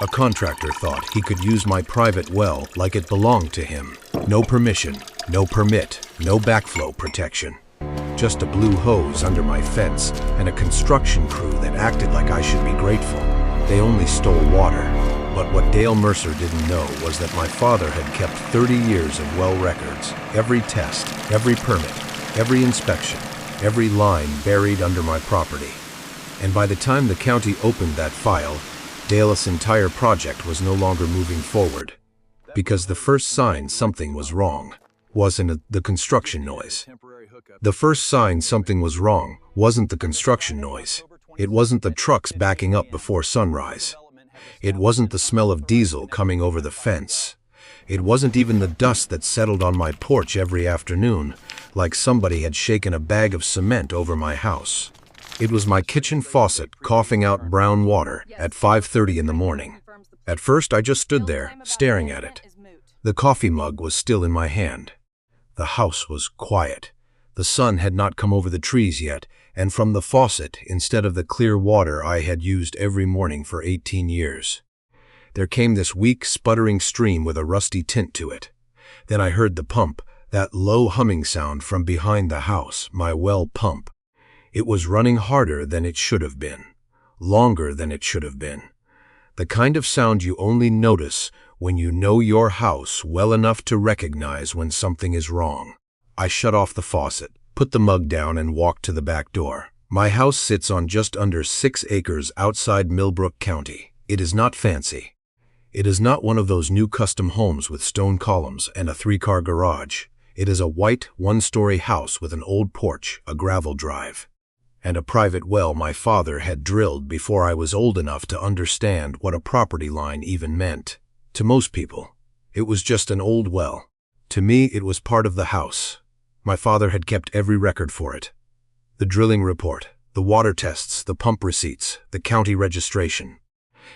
A contractor thought he could use my private well like it belonged to him. No permission, no permit, no backflow protection. Just a blue hose under my fence and a construction crew that acted like I should be grateful. They only stole water. But what Dale Mercer didn't know was that my father had kept 30 years of well records, every test, every permit, every inspection, every line buried under my property. And by the time the county opened that file, Dale's entire project was no longer moving forward. Because the first sign something was wrong wasn't the construction noise. The first sign something was wrong wasn't the construction noise. It wasn't the trucks backing up before sunrise. It wasn't the smell of diesel coming over the fence. It wasn't even the dust that settled on my porch every afternoon, like somebody had shaken a bag of cement over my house. It was my kitchen faucet coughing out brown water at 5:30 in the morning. At first, I just stood there, staring at it. The coffee mug was still in my hand. The house was quiet. The sun had not come over the trees yet, and from the faucet, instead of the clear water I had used every morning for 18 years, there came this weak, sputtering stream with a rusty tint to it. Then I heard the pump, that low humming sound from behind the house, my well pump. It was running harder than it should have been, longer than it should have been. The kind of sound you only notice when you know your house well enough to recognize when something is wrong. I shut off the faucet, put the mug down, and walked to the back door. My house sits on just under 6 acres outside Millbrook County. It is not fancy. It is not one of those new custom homes with stone columns and a 3-car garage. It is a white, 1-story house with an old porch, a gravel drive, and a private well my father had drilled before I was old enough to understand what a property line even meant. To most people, it was just an old well. To me, it was part of the house. My father had kept every record for it. The drilling report, the water tests, the pump receipts, the county registration.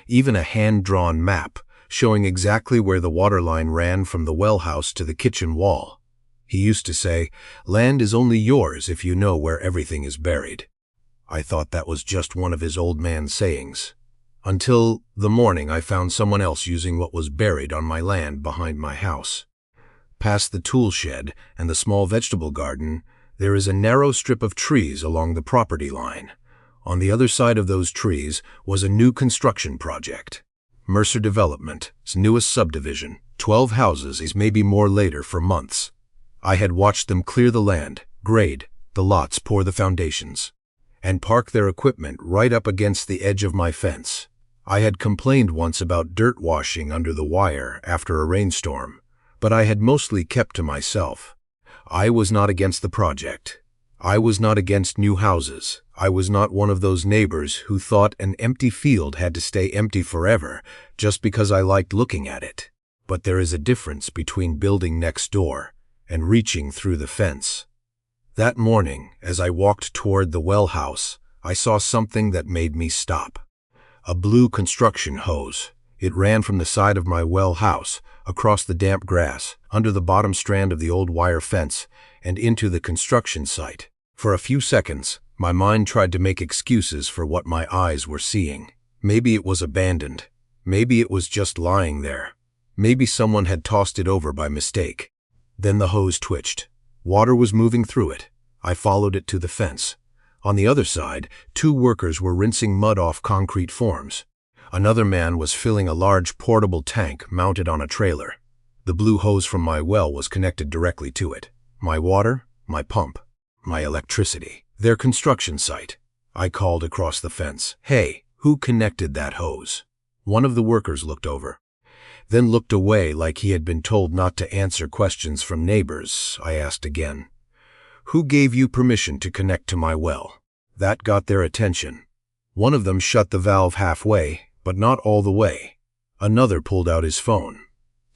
Even a hand-drawn map showing exactly where the water line ran from the well house to the kitchen wall. He used to say, "Land is only yours if you know where everything is buried." I thought that was just one of his old man sayings. Until the morning I found someone else using what was buried on my land behind my house. Past the tool shed and the small vegetable garden, there is a narrow strip of trees along the property line. On the other side of those trees was a new construction project. Mercer Development's newest subdivision, 12 houses, maybe more later, for months. I had watched them clear the land, grade the lots, pour the foundations, and park their equipment right up against the edge of my fence. I had complained once about dirt washing under the wire after a rainstorm, but I had mostly kept to myself. I was not against the project. I was not against new houses. I was not one of those neighbors who thought an empty field had to stay empty forever just because I liked looking at it. But there is a difference between building next door and reaching through the fence. That morning, as I walked toward the well house, I saw something that made me stop. A blue construction hose. It ran from the side of my well house, across the damp grass, under the bottom strand of the old wire fence, and into the construction site. For a few seconds, my mind tried to make excuses for what my eyes were seeing. Maybe it was abandoned. Maybe it was just lying there. Maybe someone had tossed it over by mistake. Then the hose twitched. Water was moving through it. I followed it to the fence. On the other side, 2 workers were rinsing mud off concrete forms. Another man was filling a large portable tank mounted on a trailer. The blue hose from my well was connected directly to it. My water, my pump, my electricity. Their construction site. I called across the fence, "Hey, who connected that hose?" One of the workers looked over, then looked away like he had been told not to answer questions from neighbors. I asked again, "Who gave you permission to connect to my well?" That got their attention. One of them shut the valve halfway, but not all the way. Another pulled out his phone.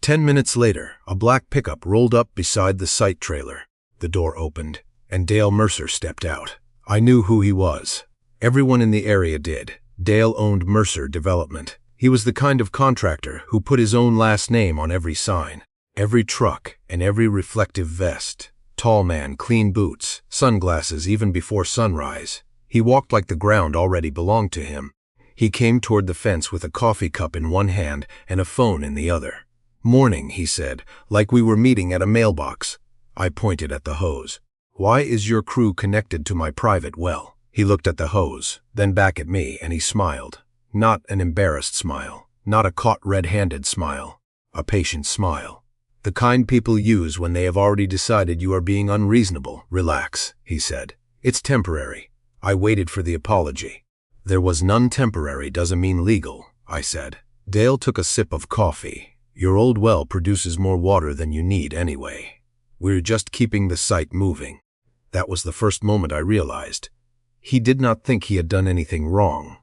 10 minutes later, a black pickup rolled up beside the site trailer. The door opened, and Dale Mercer stepped out. I knew who he was. Everyone in the area did. Dale owned Mercer Development. He was the kind of contractor who put his own last name on every sign, every truck, and every reflective vest. Tall man, clean boots, sunglasses even before sunrise. He walked like the ground already belonged to him. He came toward the fence with a coffee cup in one hand and a phone in the other. "Morning," he said, like we were meeting at a mailbox. I pointed at the hose. "Why is your crew connected to my private well?" He looked at the hose, then back at me, and he smiled. Not an embarrassed smile, not a caught red-handed smile, a patient smile. "The kind people use when they have already decided you are being unreasonable. Relax," he said. "It's temporary." I waited for the apology. "There was none. Temporary doesn't mean legal," I said. Dale took a sip of coffee. "Your old well produces more water than you need anyway. We're just keeping the site moving." That was the first moment I realized. He did not think he had done anything wrong.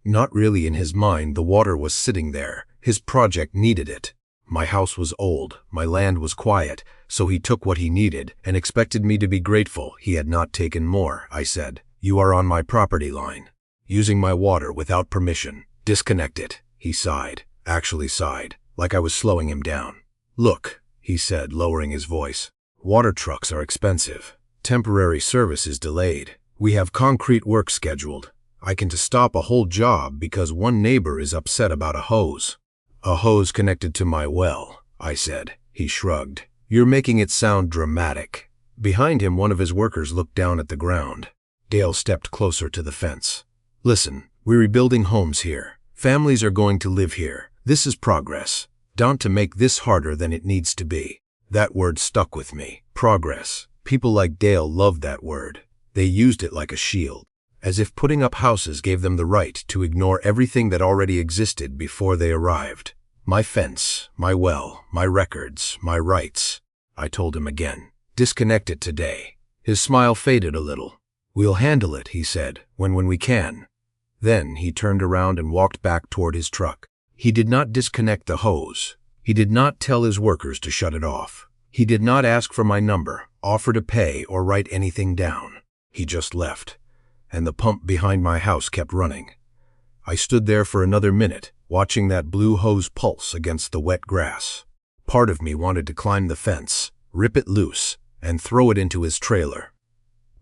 Not really. In his mind, the water was sitting there. His project needed it. My house was old, my land was quiet, so he took what he needed and expected me to be grateful he had not taken more. I said, "You are on my property line, using my water without permission. Disconnect it." He sighed, actually sighed, like I was slowing him down. "Look," he said, lowering his voice. "Water trucks are expensive. Temporary service is delayed. We have concrete work scheduled. I can stop a whole job because one neighbor is upset about a hose." "A hose connected to my well," I said. He shrugged. "You're making it sound dramatic." Behind him, one of his workers looked down at the ground. Dale stepped closer to the fence. "Listen, we're rebuilding homes here. Families are going to live here. This is progress. Don't to make this harder than it needs to be." That word stuck with me. Progress. People like Dale loved that word. They used it like a shield, as if putting up houses gave them the right to ignore everything that already existed before they arrived. "My fence, my well, my records, my rights," I told him again. "Disconnect it today." His smile faded a little. "We'll handle it," he said, when we can." Then he turned around and walked back toward his truck. He did not disconnect the hose. He did not tell his workers to shut it off. He did not ask for my number, offer to pay, or write anything down. He just left, and the pump behind my house kept running. I stood there for another minute, watching that blue hose pulse against the wet grass. Part of me wanted to climb the fence, rip it loose, and throw it into his trailer.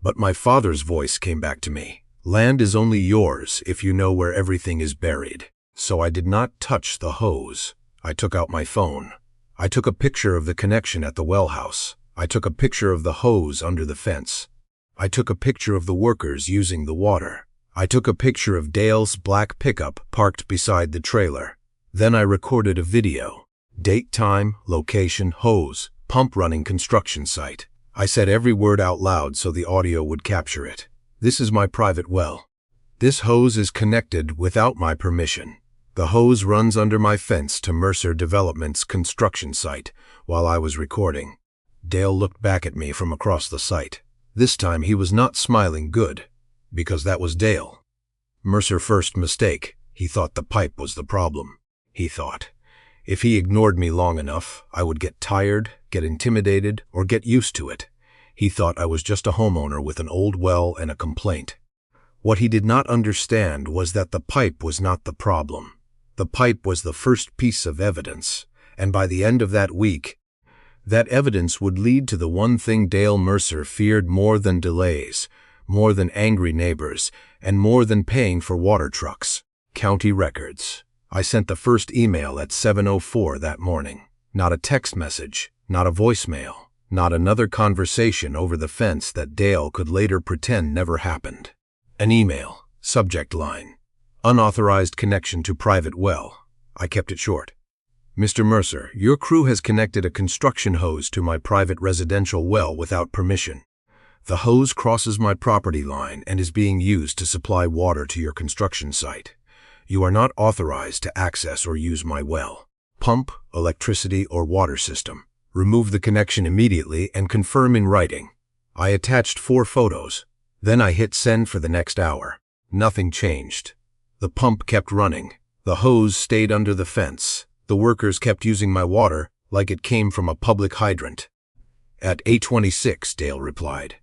But my father's voice came back to me. "Land is only yours if you know where everything is buried." So I did not touch the hose. I took out my phone. I took a picture of the connection at the well house. I took a picture of the hose under the fence. I took a picture of the workers using the water. I took a picture of Dale's black pickup parked beside the trailer. Then I recorded a video. Date, time, location, hose, pump running, construction site. I said every word out loud so the audio would capture it. "This is my private well. This hose is connected without my permission. The hose runs under my fence to Mercer Development's construction site." While I was recording, Dale looked back at me from across the site. This time he was not smiling good, because that was Dale. Mercer first mistake. He thought the pipe was the problem. He thought, if he ignored me long enough, I would get tired, get intimidated, or get used to it. He thought I was just a homeowner with an old well and a complaint. What he did not understand was that the pipe was not the problem. The pipe was the first piece of evidence, and by the end of that week, that evidence would lead to the one thing Dale Mercer feared more than delays, more than angry neighbors, and more than paying for water trucks: county records. I sent the first email at 7:04 that morning. Not a text message, not a voicemail, not another conversation over the fence that Dale could later pretend never happened. An email, subject line, "Unauthorized connection to private well." I kept it short. "Mr. Mercer, your crew has connected a construction hose to my private residential well without permission. The hose crosses my property line and is being used to supply water to your construction site. You are not authorized to access or use my well, pump, electricity, or water system. Remove the connection immediately and confirm in writing." I attached 4 photos. Then I hit send for the next hour. Nothing changed. The pump kept running. The hose stayed under the fence. The workers kept using my water like it came from a public hydrant. At 8:26, Dale replied.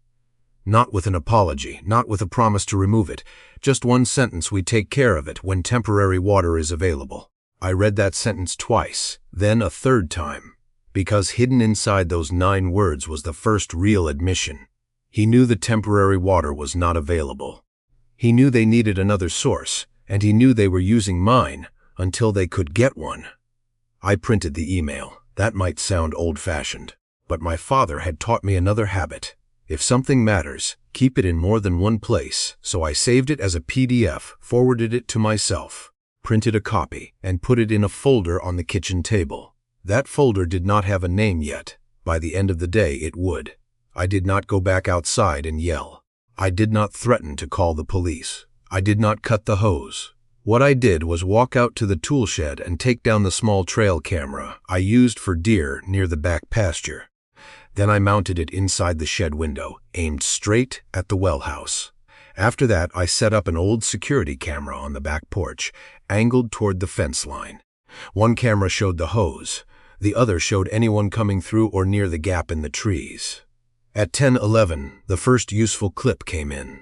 Not with an apology, not with a promise to remove it, just one sentence: "We take care of it when temporary water is available." I read that sentence twice, then a third time, because hidden inside those 9 words was the first real admission. He knew the temporary water was not available. He knew they needed another source, and he knew they were using mine until they could get one. I printed the email. That might sound old-fashioned, but my father had taught me another habit. If something matters, keep it in more than one place, so I saved it as a PDF, forwarded it to myself, printed a copy, and put it in a folder on the kitchen table. That folder did not have a name yet. By the end of the day, it would. I did not go back outside and yell. I did not threaten to call the police. I did not cut the hose. What I did was walk out to the tool shed and take down the small trail camera I used for deer near the back pasture. Then I mounted it inside the shed window, aimed straight at the well house. After that, I set up an old security camera on the back porch, angled toward the fence line. One camera showed the hose. The other showed anyone coming through or near the gap in the trees. At 10:11, the first useful clip came in.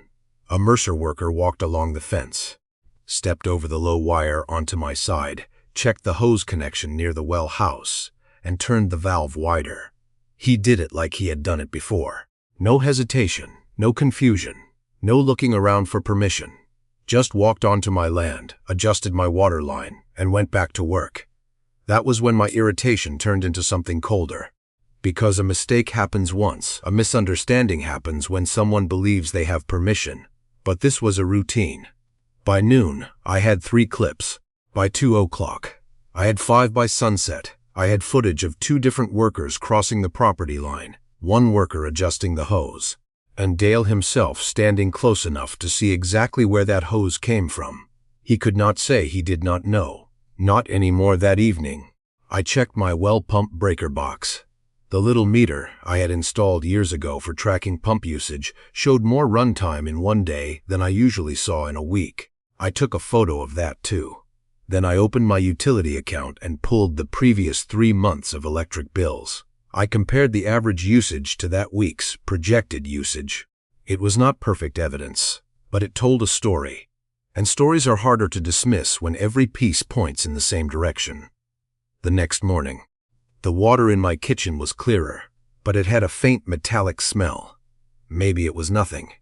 A Mercer worker walked along the fence, stepped over the low wire onto my side, checked the hose connection near the well house, and turned the valve wider. He did it like he had done it before. No hesitation, no confusion, no looking around for permission. Just walked onto my land, adjusted my water line, and went back to work. That was when my irritation turned into something colder. Because a mistake happens once, a misunderstanding happens when someone believes they have permission. But this was a routine. By noon, I had 3 clips. By 2:00, I had 5 by sunset. I had footage of 2 different workers crossing the property line, one worker adjusting the hose, and Dale himself standing close enough to see exactly where that hose came from. He could not say he did not know. Not anymore that evening. I checked my well pump breaker box. The little meter I had installed years ago for tracking pump usage showed more runtime in one day than I usually saw in a week. I took a photo of that too. Then I opened my utility account and pulled the previous 3 months of electric bills. I compared the average usage to that week's projected usage. It was not perfect evidence, but it told a story. And stories are harder to dismiss when every piece points in the same direction. The next morning, the water in my kitchen was clearer, but it had a faint metallic smell. Maybe it was nothing.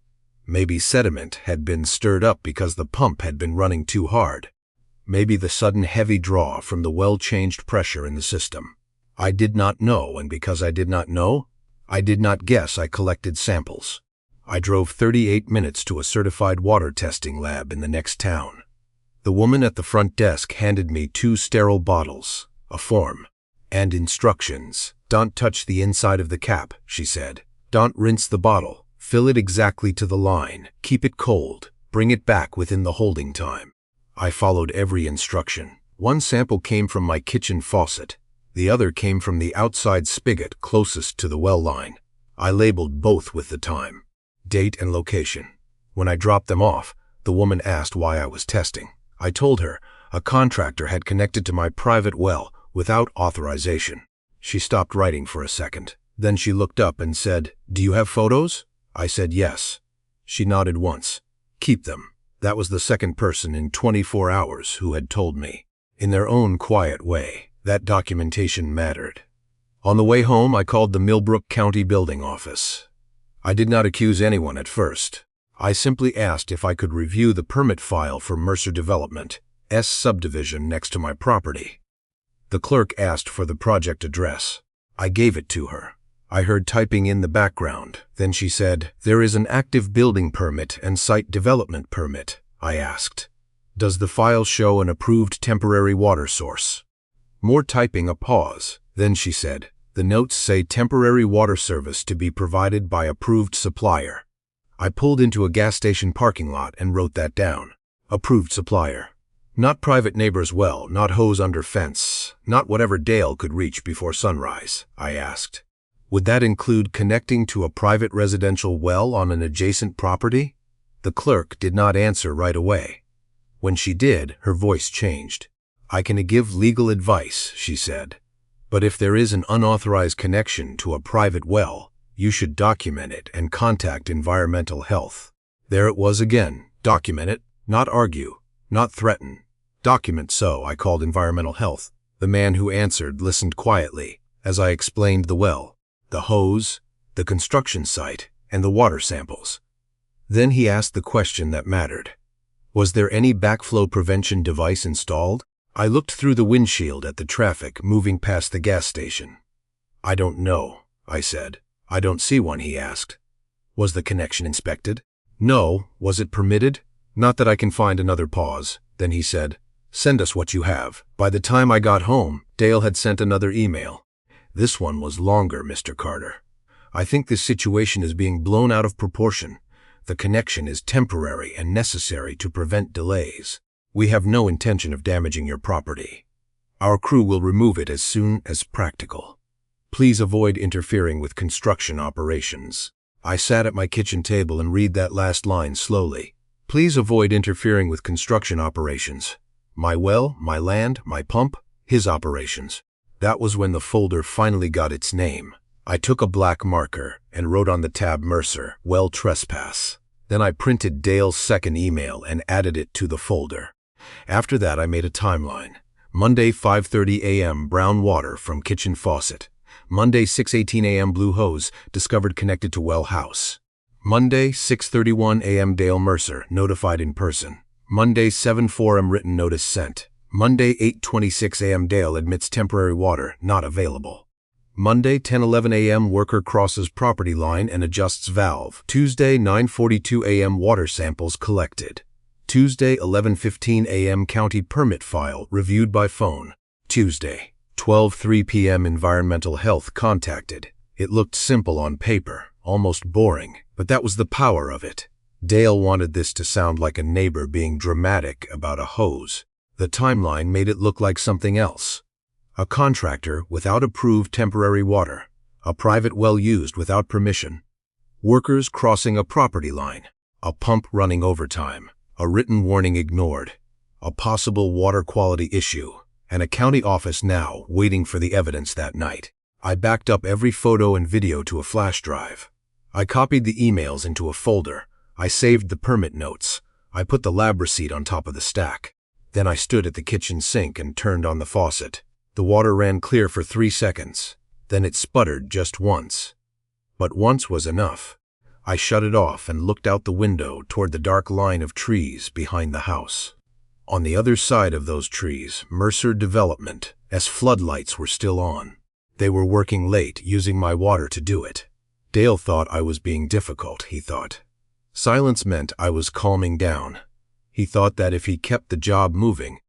Maybe sediment had been stirred up because the pump had been running too hard. Maybe the sudden heavy draw from the well changed pressure in the system. I did not know, and because I did not know, I did not guess. I collected samples. I drove 38 minutes to a certified water testing lab in the next town. The woman at the front desk handed me 2 sterile bottles, a form, and instructions. "Don't touch the inside of the cap," she said. "Don't rinse the bottle. Fill it exactly to the line. Keep it cold. Bring it back within the holding time." I followed every instruction. One sample came from my kitchen faucet. The other came from the outside spigot closest to the well line. I labeled both with the time, date, and location. When I dropped them off, the woman asked why I was testing. I told her a contractor had connected to my private well without authorization. She stopped writing for a second. Then she looked up and said, "Do you have photos?" I said yes. She nodded once. "Keep them." That was the second person in 24 hours who had told me. In their own quiet way, that documentation mattered. On the way home, I called the Millbrook County Building Office. I did not accuse anyone at first. I simply asked if I could review the permit file for Mercer Development, S subdivision next to my property. The clerk asked for the project address. I gave it to her. I heard typing in the background. Then she said, "There is an active building permit and site development permit." I asked, "Does the file show an approved temporary water source?" More typing, a pause. Then she said, "The notes say temporary water service to be provided by approved supplier." I pulled into a gas station parking lot and wrote that down. Approved supplier. Not private neighbor's well, not hose under fence, not whatever Dale could reach before sunrise, I asked. Would that include connecting to a private residential well on an adjacent property? The clerk did not answer right away. When she did, her voice changed. "I can give legal advice," she said. "But if there is an unauthorized connection to a private well, you should document it and contact environmental health." There it was again. Document it, not argue, not threaten. Document. So I called environmental health. The man who answered listened quietly as I explained the well, the hose, the construction site, and the water samples. Then he asked the question that mattered. Was there any backflow prevention device installed? I looked through the windshield at the traffic moving past the gas station. I don't know, I said. I don't see one, he asked. Was the connection inspected? No. Was it permitted? Not that I can find. Another pause. Then he said, send us what you have. By the time I got home, Dale had sent another email. This one was longer, Mr. Carter. I think this situation is being blown out of proportion. The connection is temporary and necessary to prevent delays. We have no intention of damaging your property. Our crew will remove it as soon as practical. Please avoid interfering with construction operations. I sat at my kitchen table and read that last line slowly. Please avoid interfering with construction operations. My well, my land, my pump, his operations. That was when the folder finally got its name. I took a black marker and wrote on the tab Mercer, well trespass. Then I printed Dale's second email and added it to the folder. After that I made a timeline. Monday 5:30 a.m. brown water from kitchen faucet. Monday 6:18 a.m. blue hose discovered connected to well house. Monday 6:31 a.m. Dale Mercer notified in person. Monday 7:04 a.m. written notice sent. Monday 8:26 a.m. Dale admits temporary water not available. Monday 10:11 a.m. worker crosses property line and adjusts valve. Tuesday 9:42 a.m. water samples collected. Tuesday 11:15 a.m. county permit file reviewed by phone. Tuesday 12:03 p.m. environmental health contacted. It looked simple on paper, almost boring, but that was the power of it. Dale wanted this to sound like a neighbor being dramatic about a hose. The timeline made it look like something else. A contractor without approved temporary water. A private well used without permission. Workers crossing a property line. A pump running overtime. A written warning ignored. A possible water quality issue. And a county office now waiting for the evidence that night. I backed up every photo and video to a flash drive. I copied the emails into a folder. I saved the permit notes. I put the lab receipt on top of the stack. Then I stood at the kitchen sink and turned on the faucet. The water ran clear for 3 seconds. Then it sputtered just once. But once was enough. I shut it off and looked out the window toward the dark line of trees behind the house. On the other side of those trees, Mercer Development, as floodlights were still on. They were working late, using my water to do it. Dale thought I was being difficult, he thought. Silence meant I was calming down. He thought that if he kept the job moving,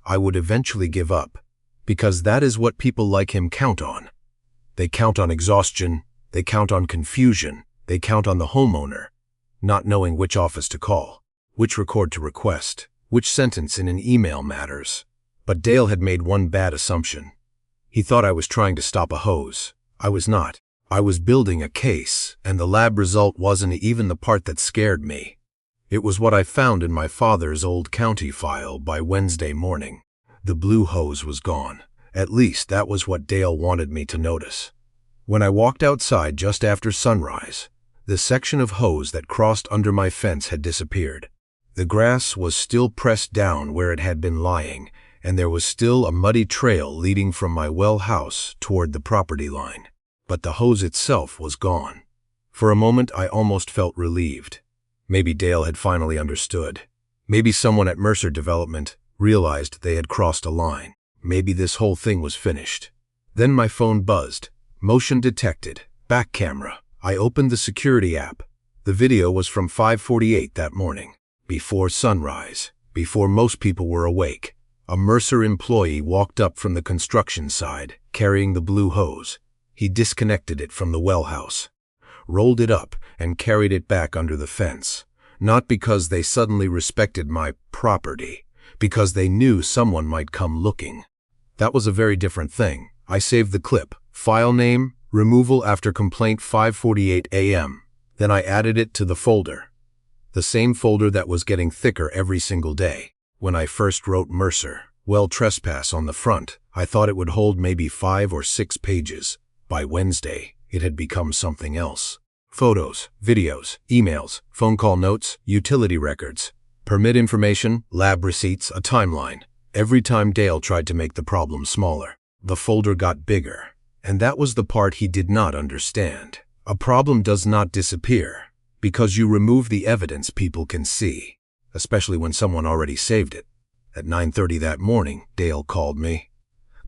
I would eventually give up, because that is what people like him count on. They count on exhaustion, they count on confusion, they count on the homeowner, not knowing which office to call, which record to request, which sentence in an email matters. But Dale had made one bad assumption. He thought I was trying to stop a hose. I was not. I was building a case, and the lab result wasn't even the part that scared me. It was what I found in my father's old county file by Wednesday morning. The blue hose was gone. At least that was what Dale wanted me to notice. When I walked outside just after sunrise, the section of hose that crossed under my fence had disappeared. The grass was still pressed down where it had been lying, and there was still a muddy trail leading from my well house toward the property line. But the hose itself was gone. For a moment I almost felt relieved. Maybe Dale had finally understood. Maybe someone at Mercer Development realized they had crossed a line. Maybe this whole thing was finished. Then my phone buzzed. Motion detected. Back camera. I opened the security app. The video was from 5:48 that morning. Before sunrise. Before most people were awake. A Mercer employee walked up from the construction side, carrying the blue hose. He disconnected it from the well house, rolled it up, and carried it back under the fence. Not because they suddenly respected my property, because they knew someone might come looking. That was a very different thing. I saved the clip. File name, removal after complaint 5:48 a.m. Then I added it to the folder. The same folder that was getting thicker every single day. When I first wrote Mercer, well trespass on the front, I thought it would hold maybe 5 or 6 pages. By Wednesday, it had become something else. Photos, videos, emails, phone call notes, utility records, permit information, lab receipts, a timeline. Every time Dale tried to make the problem smaller, the folder got bigger. And that was the part he did not understand. A problem does not disappear because you remove the evidence people can see. especially when someone already saved it. At 9:30 that morning, Dale called me.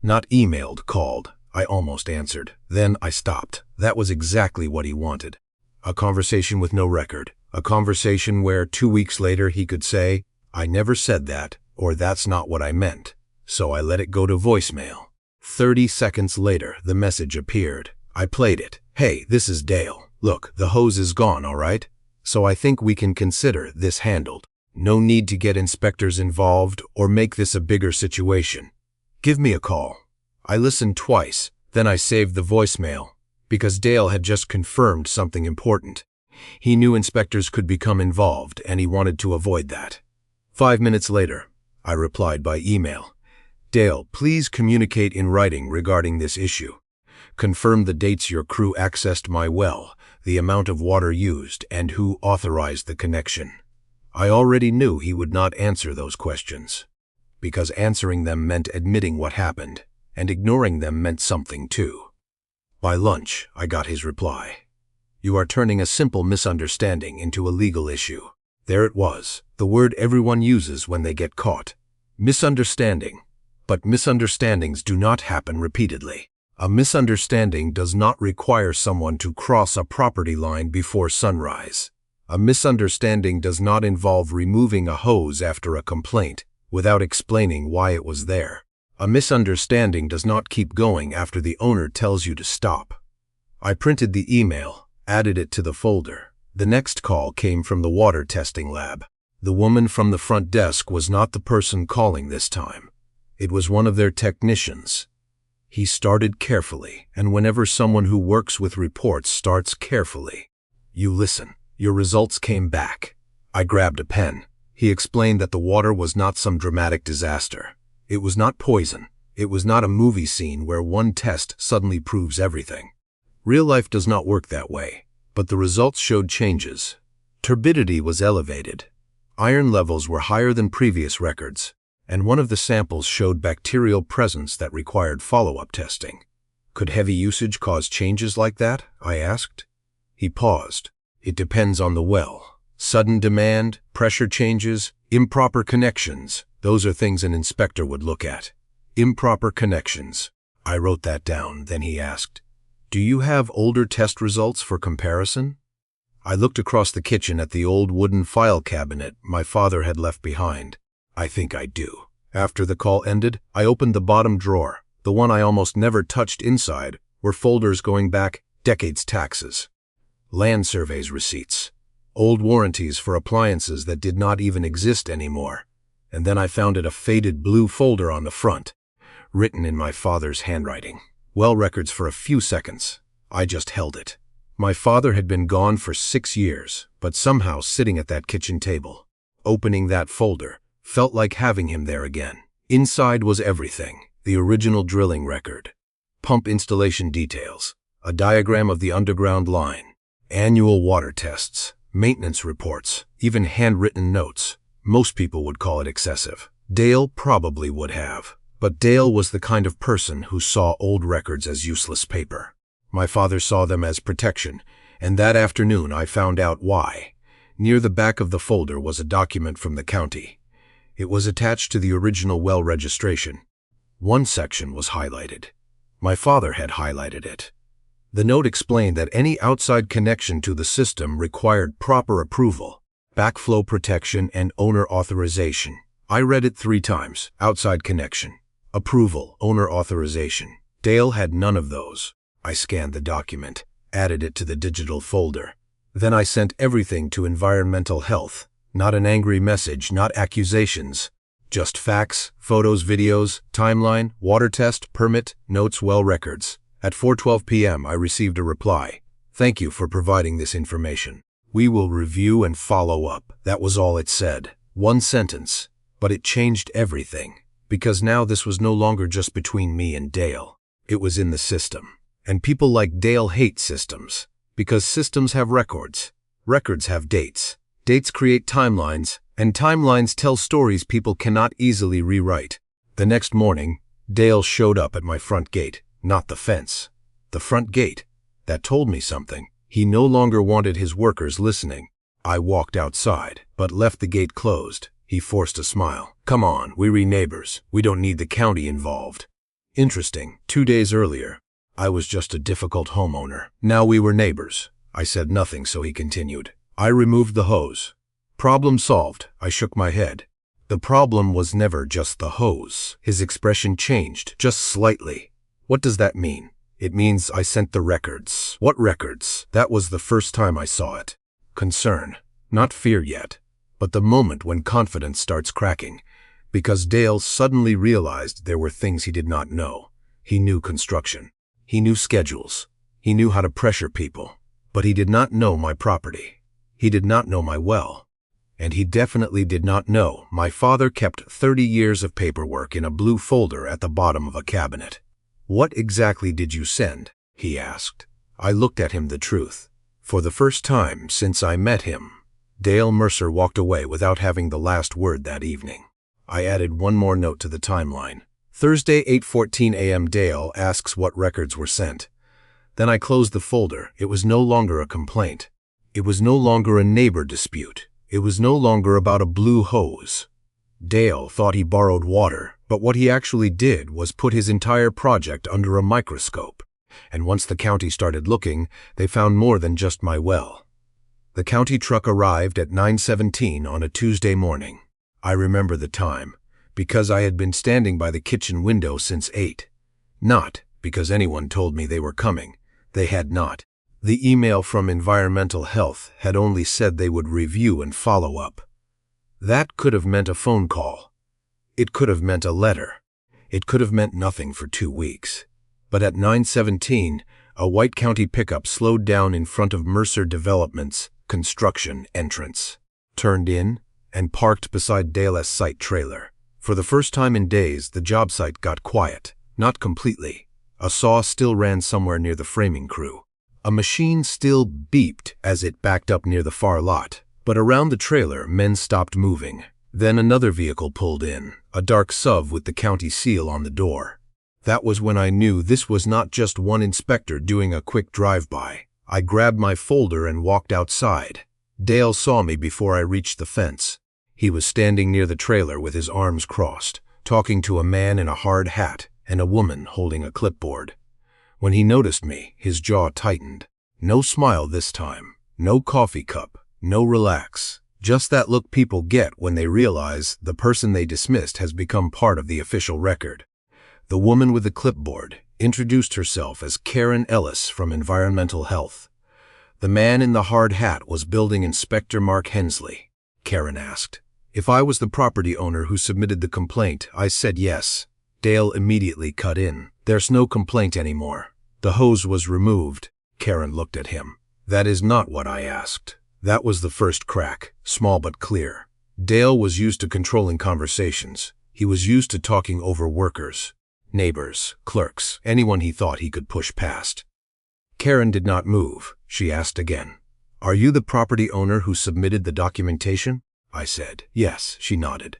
Not emailed, called. I almost answered. Then I stopped. That was exactly what he wanted. A conversation with no record. A conversation where 2 weeks later he could say, "I never said that," or "That's not what I meant." So I let it go to voicemail. 30 seconds later, the message appeared. I played it. "Hey, this is Dale. Look, the hose is gone, all right? So I think we can consider this handled. No need to get inspectors involved or make this a bigger situation. Give me a call." I listened twice, then I saved the voicemail, because Dale had just confirmed something important. He knew inspectors could become involved, and he wanted to avoid that. 5 minutes later, I replied by email. "Dale, please communicate in writing regarding this issue. Confirm the dates your crew accessed my well, the amount of water used, and who authorized the connection." I already knew he would not answer those questions, because answering them meant admitting what happened, and ignoring them meant something too. By lunch, I got his reply. "You are turning a simple misunderstanding into a legal issue." There it was, the word everyone uses when they get caught. Misunderstanding. But misunderstandings do not happen repeatedly. A misunderstanding does not require someone to cross a property line before sunrise. A misunderstanding does not involve removing a hose after a complaint without explaining why it was there. A misunderstanding does not keep going after the owner tells you to stop. I printed the email, added it to the folder. The next call came from the water testing lab. The woman from the front desk was not the person calling this time. It was one of their technicians. He started carefully, and whenever someone who works with reports starts carefully, you listen. Your results came back. I grabbed a pen. He explained that the water was not some dramatic disaster. It was not poison. It was not a movie scene where one test suddenly proves everything. Real life does not work that way, but the results showed changes. Turbidity was elevated. Iron levels were higher than previous records, and one of the samples showed bacterial presence that required follow-up testing. Could heavy usage cause changes like that? I asked. He paused. It depends on the well. Sudden demand, pressure changes, improper connections. Those are things an inspector would look at. Improper connections. I wrote that down. Then he asked, "Do you have older test results for comparison?" I looked across the kitchen at the old wooden file cabinet my father had left behind. "I think I do." After the call ended, I opened the bottom drawer. The one I almost never touched. Inside were folders going back decades: taxes, land surveys receipts, old warranties for appliances that did not even exist anymore. And then I found a faded blue folder on the front, written in my father's handwriting. Well records. For a few seconds, I just held it. My father had been gone for 6 years, but somehow sitting at that kitchen table, opening that folder, felt like having him there again. Inside was everything: the original drilling record, pump installation details, a diagram of the underground line, annual water tests, maintenance reports, even handwritten notes. Most people would call it excessive. Dale probably would have. But Dale was the kind of person who saw old records as useless paper. My father saw them as protection, and that afternoon I found out why. Near the back of the folder was a document from the county. It was attached to the original well registration. One section was highlighted. My father had highlighted it. The note explained that any outside connection to the system required proper approval, backflow protection, and owner authorization. I read it 3 times. Outside connection, approval, owner authorization. Dale had none of those. I scanned the document, added it to the digital folder. Then I sent everything to environmental health. Not an angry message, not accusations. Just facts, photos, videos, timeline, water test, permit, notes, well records. At 4:12 p.m. I received a reply. "Thank you for providing this information. We will review and follow up." That was all it said. 1 sentence. But it changed everything. Because now this was no longer just between me and Dale. It was in the system. And people like Dale hate systems. Because systems have records. Records have dates. Dates create timelines. And timelines tell stories people cannot easily rewrite. The next morning, Dale showed up at my front gate. Not the fence. The front gate. That told me something. He no longer wanted his workers listening. I walked outside, but left the gate closed. He forced a smile. Come on, we're neighbors. We don't need the county involved. Interesting. 2 days earlier, I was just a difficult homeowner. Now we were neighbors. I said nothing, so he continued. I removed the hose. Problem solved. I shook my head. The problem was never just the hose. His expression changed, just slightly. What does that mean? It means I sent the records. What records? That was the first time I saw it. Concern. Not fear yet, but the moment when confidence starts cracking, because Dale suddenly realized there were things he did not know. He knew construction. He knew schedules. He knew how to pressure people. But he did not know my property. He did not know my well. And he definitely did not know my father kept 30 years of paperwork in a blue folder at the bottom of a cabinet. What exactly did you send? He asked. I looked at him the truth. For the first time since I met him, Dale Mercer walked away without having the last word that evening. I added one more note to the timeline. Thursday, 8:14 a.m. Dale asks what records were sent. Then I closed the folder. It was no longer a complaint. It was no longer a neighbor dispute. It was no longer about a blue hose. Dale thought he borrowed water, but what he actually did was put his entire project under a microscope. And once the county started looking, they found more than just my well. The county truck arrived at 9:17 on a Tuesday morning. I remember the time, because I had been standing by the kitchen window since 8. Not because anyone told me they were coming. They had not. The email from Environmental Health had only said they would review and follow up. That could have meant a phone call. It could have meant a letter. It could have meant nothing for 2 weeks. But at 9:17, a white county pickup slowed down in front of Mercer Development's construction entrance, turned in, and parked beside Dale's site trailer. For the first time in days, the job site got quiet. Not completely. A saw still ran somewhere near the framing crew. A machine still beeped as it backed up near the far lot. But around the trailer, men stopped moving. Then another vehicle pulled in, a dark SUV with the county seal on the door. That was when I knew this was not just one inspector doing a quick drive-by. I grabbed my folder and walked outside. Dale saw me before I reached the fence. He was standing near the trailer with his arms crossed, talking to a man in a hard hat and a woman holding a clipboard. When he noticed me, his jaw tightened. No smile this time, no coffee cup, no relax. Just that look people get when they realize the person they dismissed has become part of the official record. The woman with the clipboard introduced herself as Karen Ellis from Environmental Health. The man in the hard hat was Building Inspector Mark Hensley. Karen asked. If I was the property owner who submitted the complaint, I said yes. Dale immediately cut in. There's no complaint anymore. The hose was removed. Karen looked at him. That is not what I asked. That was the first crack, small but clear. Dale was used to controlling conversations. He was used to talking over workers, neighbors, clerks, anyone he thought he could push past. Karen did not move. She asked again. Are you the property owner who submitted the documentation? I said. Yes, she nodded.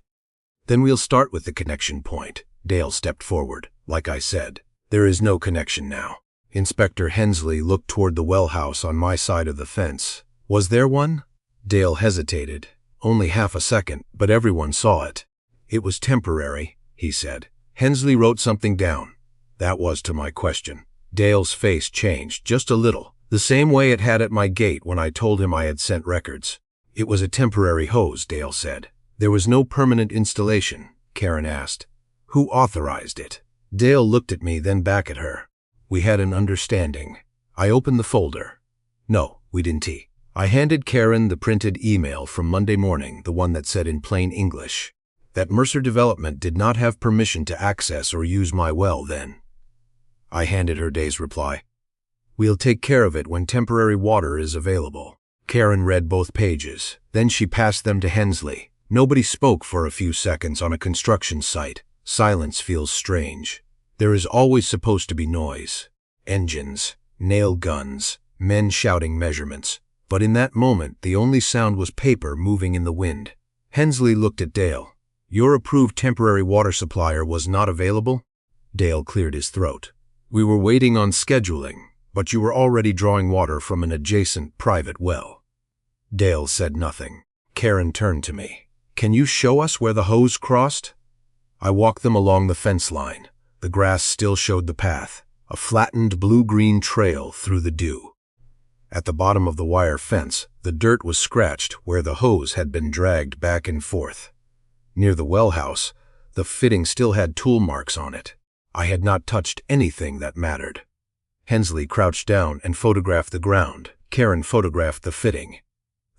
Then we'll start with the connection point. Dale stepped forward. Like I said, there is no connection now. Inspector Hensley looked toward the well house on my side of the fence. Was there one? Dale hesitated. Only half a second, but everyone saw it. It was temporary, he said. Hensley wrote something down. That was to my question. Dale's face changed just a little, the same way it had at my gate when I told him I had sent records. It was a temporary hose, Dale said. There was no permanent installation, Karen asked. Who authorized it? Dale looked at me, then back at her. We had an understanding. I opened the folder. No, we didn't. I handed Karen the printed email from Monday morning, the one that said in plain English that Mercer Development did not have permission to access or use my well then. I handed her Day's reply. We'll take care of it when temporary water is available. Karen read both pages. Then she passed them to Hensley. Nobody spoke for a few seconds on a construction site. Silence feels strange. There is always supposed to be noise. Engines, nail guns, men shouting measurements. But in that moment, the only sound was paper moving in the wind. Hensley looked at Dale. Your approved temporary water supplier was not available? Dale cleared his throat. We were waiting on scheduling, but you were already drawing water from an adjacent private well. Dale said nothing. Karen turned to me. "Can you show us where the hose crossed?" I walked them along the fence line. The grass still showed the path, a flattened blue-green trail through the dew. At the bottom of the wire fence, the dirt was scratched where the hose had been dragged back and forth. Near the well house, the fitting still had tool marks on it. I had not touched anything that mattered. Hensley crouched down and photographed the ground. Karen photographed the fitting.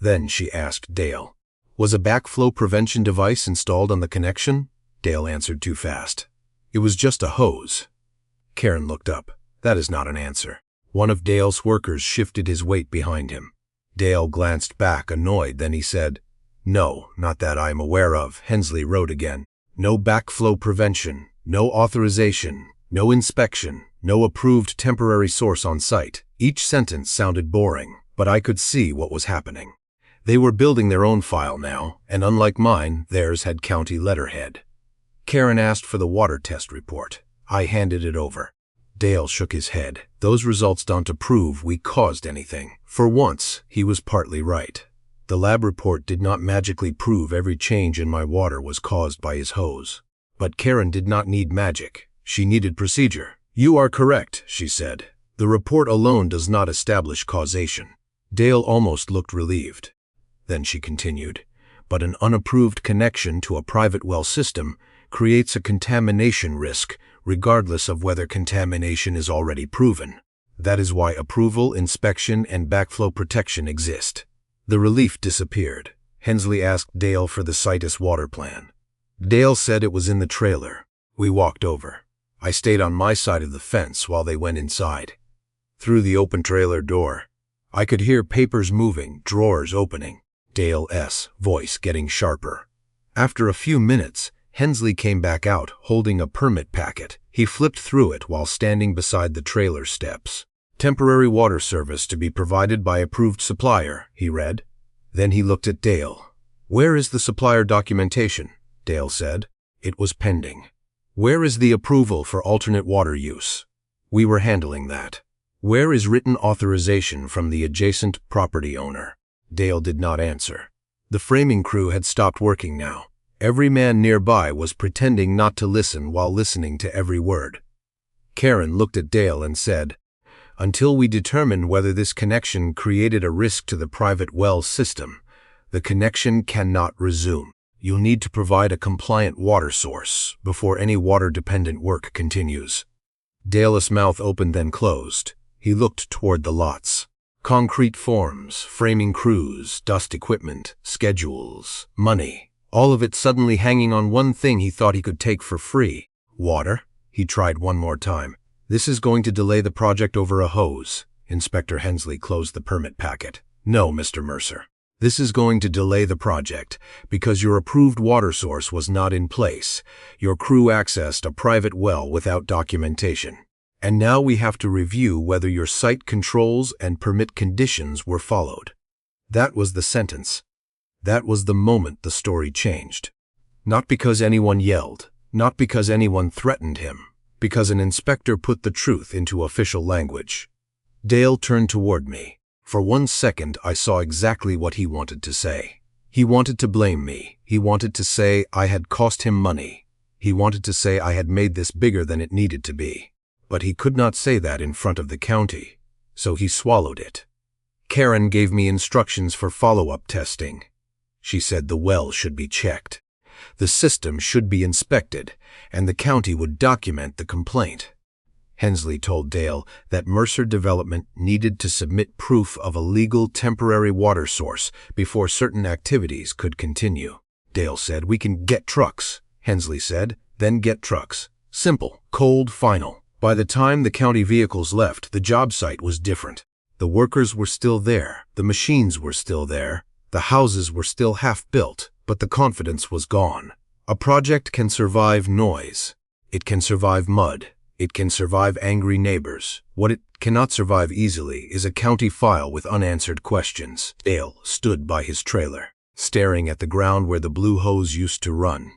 Then she asked Dale, "Was a backflow prevention device installed on the connection?" Dale answered too fast. "It was just a hose." Karen looked up. "That is not an answer." One of Dale's workers shifted his weight behind him. Dale glanced back, annoyed, then he said, "No, not that I am aware of." Hensley wrote again. "No backflow prevention, no authorization, no inspection, no approved temporary source on site." Each sentence sounded boring, but I could see what was happening. They were building their own file now, and unlike mine, theirs had county letterhead. Karen asked for the water test report. I handed it over. Dale shook his head. "Those results don't prove we caused anything." For once, he was partly right. The lab report did not magically prove every change in my water was caused by his hose. But Karen did not need magic. She needed procedure. "You are correct," she said. "The report alone does not establish causation." Dale almost looked relieved. Then she continued, "But an unapproved connection to a private well system creates a contamination risk, regardless of whether contamination is already proven. That is why approval, inspection, and backflow protection exist." The relief disappeared. Hensley asked Dale for the Citus water plan. Dale said it was in the trailer. We walked over. I stayed on my side of the fence while they went inside. Through the open trailer door, I could hear papers moving, drawers opening. Dale's voice getting sharper. After a few minutes, Hensley came back out, holding a permit packet. He flipped through it while standing beside the trailer steps. "Temporary water service to be provided by approved supplier," he read. Then he looked at Dale. "Where is the supplier documentation?" Dale said. It was pending. "Where is the approval for alternate water use?" We were handling that. "Where is written authorization from the adjacent property owner?" Dale did not answer. The framing crew had stopped working now. Every man nearby was pretending not to listen while listening to every word. Karen looked at Dale and said, "Until we determine whether this connection created a risk to the private well system, the connection cannot resume. You'll need to provide a compliant water source before any water-dependent work continues." Dale's mouth opened then closed. He looked toward the lots. Concrete forms, framing crews, dust equipment, schedules, money. All of it suddenly hanging on one thing he thought he could take for free. "Water?" He tried one more time. "This is going to delay the project over a hose." Inspector Hensley closed the permit packet. "No, Mr. Mercer. This is going to delay the project because your approved water source was not in place. Your crew accessed a private well without documentation. And now we have to review whether your site controls and permit conditions were followed." That was the sentence. That was the moment the story changed. Not because anyone yelled, not because anyone threatened him, because an inspector put the truth into official language. Dale turned toward me. For 1 second, I saw exactly what he wanted to say. He wanted to blame me. He wanted to say I had cost him money. He wanted to say I had made this bigger than it needed to be. But he could not say that in front of the county, so he swallowed it. Karen gave me instructions for follow-up testing. She said the well should be checked. The system should be inspected, and the county would document the complaint. Hensley told Dale that Mercer Development needed to submit proof of a legal temporary water source before certain activities could continue. Dale said, "We can get trucks." Hensley said, "Then get trucks. Simple, cold, final." By the time the county vehicles left, the job site was different. The workers were still there. The machines were still there. The houses were still half-built, but the confidence was gone. A project can survive noise. It can survive mud. It can survive angry neighbors. What it cannot survive easily is a county file with unanswered questions. Dale stood by his trailer, staring at the ground where the blue hose used to run.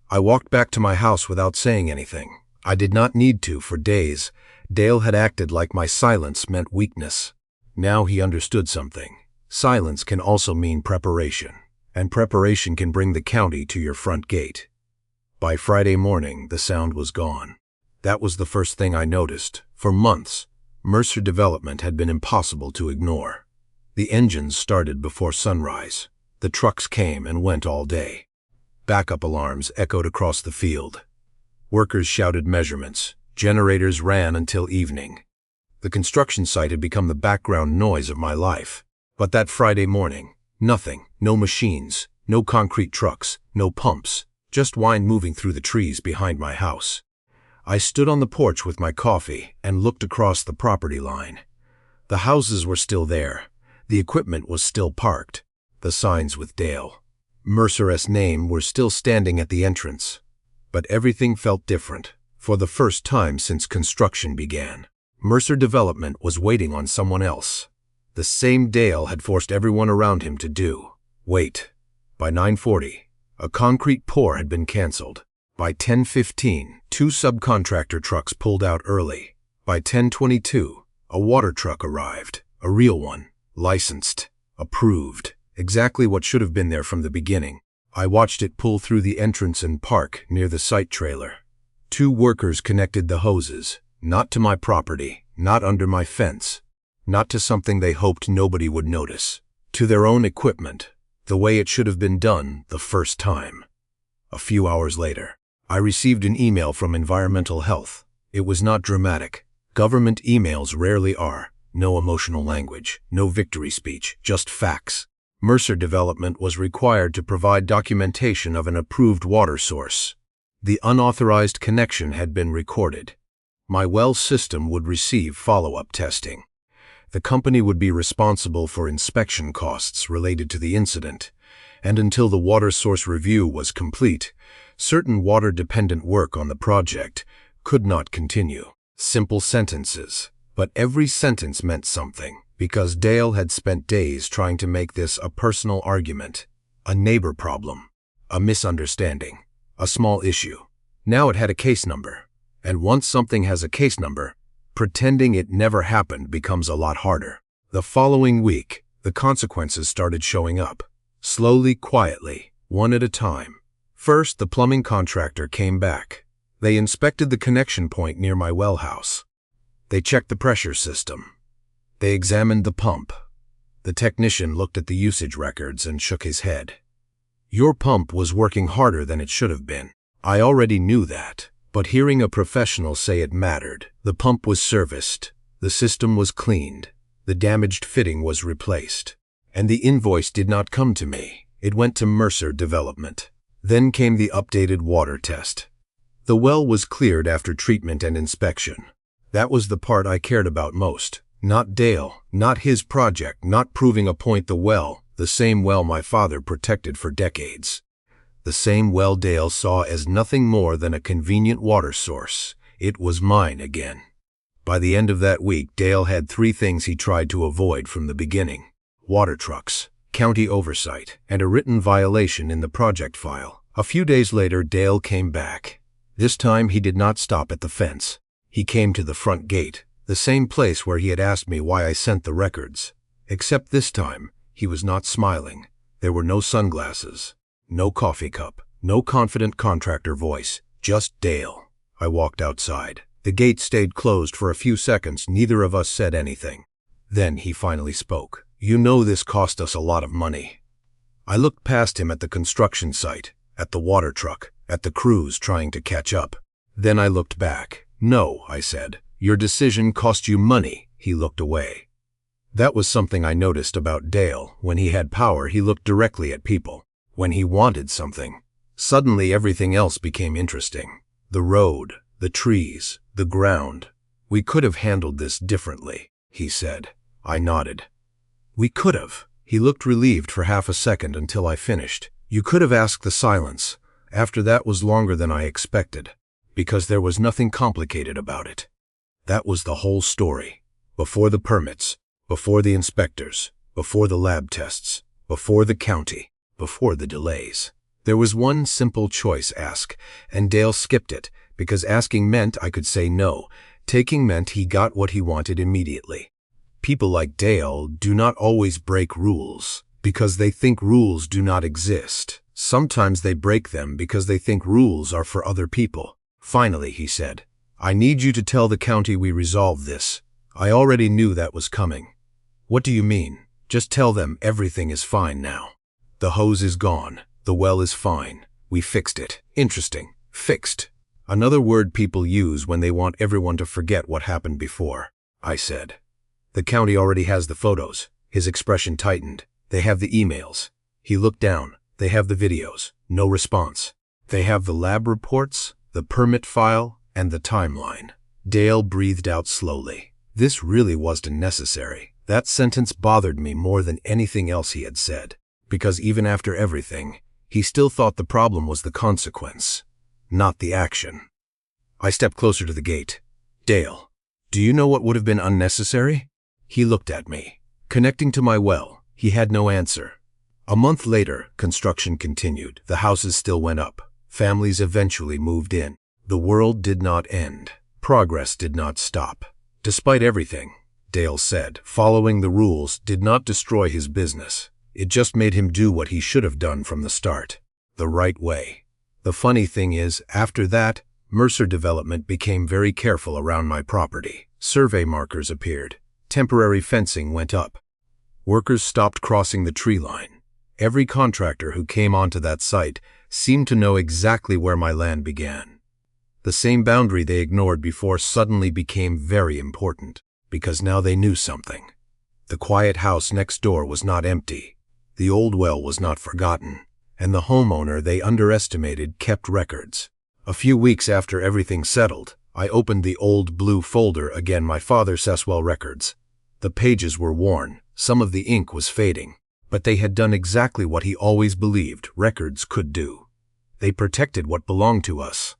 I walked back to my house without saying anything. I did not need to for days. Dale had acted like my silence meant weakness. Now he understood something. Silence can also mean preparation, and preparation can bring the county to your front gate. By Friday morning, the sound was gone. That was the first thing I noticed. For months, Mercer Development had been impossible to ignore. The engines started before sunrise. The trucks came and went all day. Backup alarms echoed across the field. Workers shouted measurements. Generators ran until evening. The construction site had become the background noise of my life. But that Friday morning, nothing, no machines, no concrete trucks, no pumps, just wind moving through the trees behind my house. I stood on the porch with my coffee and looked across the property line. The houses were still there. The equipment was still parked. The signs with Dale, Mercer's name, were still standing at the entrance. But everything felt different. For the first time since construction began, Mercer Development was waiting on someone else. The same Dale had forced everyone around him to do. Wait. By 9:40, a concrete pour had been canceled. By 10:15, 2 subcontractor trucks pulled out early. By 10:22, a water truck arrived. A real one. Licensed. Approved. Exactly what should have been there from the beginning. I watched it pull through the entrance and park near the site trailer. 2 workers connected the hoses. Not to my property. Not under my fence. Not to something they hoped nobody would notice. To their own equipment. The way it should have been done the first time. A few hours later, I received an email from Environmental Health. It was not dramatic. Government emails rarely are. No emotional language, no victory speech, just facts. Mercer Development was required to provide documentation of an approved water source. The unauthorized connection had been recorded. My well system would receive follow-up testing. The company would be responsible for inspection costs related to the incident, and until the water source review was complete, certain water-dependent work on the project could not continue. Simple sentences, but every sentence meant something, because Dale had spent days trying to make this a personal argument, a neighbor problem, a misunderstanding, a small issue. Now it had a case number, and once something has a case number, pretending it never happened becomes a lot harder. The following week, the consequences started showing up, slowly, quietly, one at a time. First, the plumbing contractor came back. They inspected the connection point near my well house. They checked the pressure system. They examined the pump. The technician looked at the usage records and shook his head. Your pump was working harder than it should have been. I already knew that, but hearing a professional say it mattered. The pump was serviced. The system was cleaned. The damaged fitting was replaced. And the invoice did not come to me. It went to Mercer Development. Then came the updated water test. The well was cleared after treatment and inspection. That was the part I cared about most. Not Dale, not his project, not proving a point. The same well my father protected for decades. The same well Dale saw as nothing more than a convenient water source. It was mine again. By the end of that week, Dale had 3 things he tried to avoid from the beginning: water trucks, county oversight, and a written violation in the project file. A few days later, Dale came back. This time he did not stop at the fence. He came to the front gate, the same place where he had asked me why I sent the records. Except this time, he was not smiling. There were no sunglasses, no coffee cup, no confident contractor voice, just Dale. I walked outside. The gate stayed closed for a few seconds. Neither of us said anything. Then he finally spoke. You know this cost us a lot of money. I looked past him at the construction site, at the water truck, at the crews trying to catch up. Then I looked back. No, I said. Your decision cost you money. He looked away. That was something I noticed about Dale. When he had power, he looked directly at people. When he wanted something, suddenly everything else became interesting. The road, the trees, the ground. We could have handled this differently, he said. I nodded. We could have. He looked relieved for half a second until I finished. You could have asked the silence. After that was longer than I expected, because there was nothing complicated about it. That was the whole story. Before the permits, before the inspectors, before the lab tests, before the county, before the delays. There was one simple choice: ask, and Dale skipped it, because asking meant I could say no. Taking meant he got what he wanted immediately. people like Dale do not always break rules because they think rules do not exist. Sometimes they break them because they think rules are for other people. Finally, he said, I need you to tell the county we resolved this. I already knew that was coming. What do you mean? Just tell them everything is fine now. The hose is gone. The well is fine. We fixed it. Interesting. Fixed. Another word people use when they want everyone to forget what happened before, I said. The county already has the photos. His expression tightened. They have the emails. He looked down. They have the videos. No response. They have the lab reports, the permit file, and the timeline. Dale breathed out slowly. This really wasn't necessary. That sentence bothered me more than anything else he had said, because even after everything, he still thought the problem was the consequence, not the action. I stepped closer to the gate. Dale, do you know what would have been unnecessary? He looked at me. Connecting to my well, he had no answer. A month later, construction continued. The houses still went up. Families eventually moved in. The world did not end. Progress did not stop. Despite everything, Dale said, following the rules did not destroy his business. It just made him do what he should have done from the start, the right way. The funny thing is, after that, Mercer Development became very careful around my property. Survey markers appeared. Temporary fencing went up. Workers stopped crossing the tree line. Every contractor who came onto that site seemed to know exactly where my land began. The same boundary they ignored before suddenly became very important, because now they knew something. The quiet house next door was not empty. The old well was not forgotten, and the homeowner they underestimated kept records. A few weeks after everything settled, I opened the old blue folder again, my father Seswell records. The pages were worn, some of the ink was fading, but they had done exactly what he always believed records could do. They protected what belonged to us.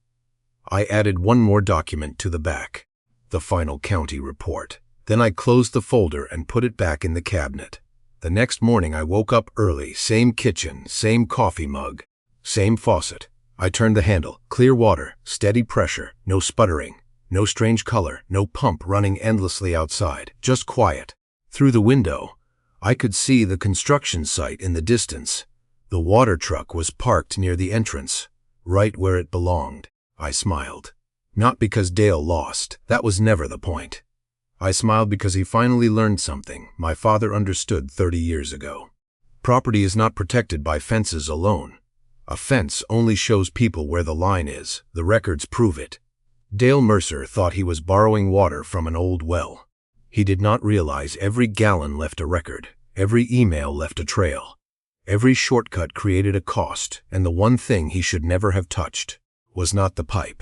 I added one more document to the back, the final county report. Then I closed the folder and put it back in the cabinet. The next morning I woke up early, same kitchen, same coffee mug, same faucet. I turned the handle, clear water, steady pressure, no sputtering, no strange color, no pump running endlessly outside, just quiet. Through the window, I could see the construction site in the distance. The water truck was parked near the entrance, right where it belonged. I smiled. Not because Dale lost, that was never the point. I smiled because he finally learned something my father understood 30 years ago. Property is not protected by fences alone. A fence only shows people where the line is. The records prove it. Dale Mercer thought he was borrowing water from an old well. He did not realize every gallon left a record, every email left a trail. Every shortcut created a cost, and the one thing he should never have touched was not the pipe.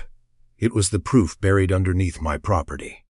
It was the proof buried underneath my property.